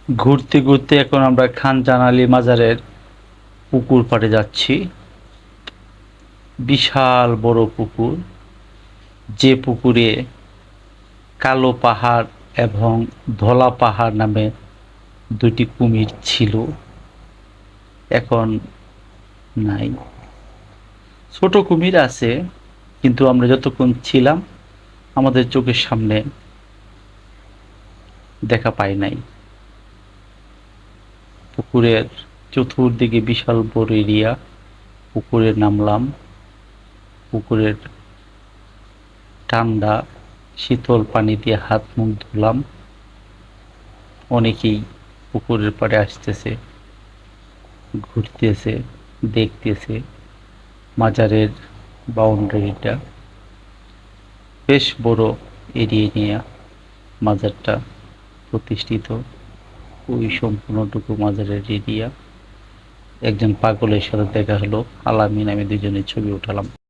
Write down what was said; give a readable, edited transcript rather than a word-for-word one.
ঘুরতে ঘুরতে এখন আমরা খানজান আলী মাজারের পুকুর পাড়ে যাচ্ছি। বিশাল বড় পুকুর, যে পুকুরে কালো পাহাড় এবং ধলা পাহাড় নামে দুটি কুমির ছিল, এখন নাই। ছোট কুমির আছে, কিন্তু আমরা যতক্ষণ ছিলাম আমাদের চোখের সামনে দেখা পাই নাই। পুকুরের চতুর্দিকে বিশাল বড় এরিয়া। পুকুরে নামলাম, পুকুরের ঠান্ডা শীতল পানি দিয়ে হাত মুখ ধুলাম। অনেকেই পুকুরের পাড়ে আসতেছে, ঘুরতেছে, দেখতেছে। মাজারের বাউন্ডারিটা বেশ বড় এরিয়া নিয়ে মাজারটা প্রতিষ্ঠিত। ওই সম্পূর্ণটুকু মাজারের এরিয়া। একজন পাগলের সাথে দেখা হলো, আলামিন, আমি দুজনের ছবি উঠালাম।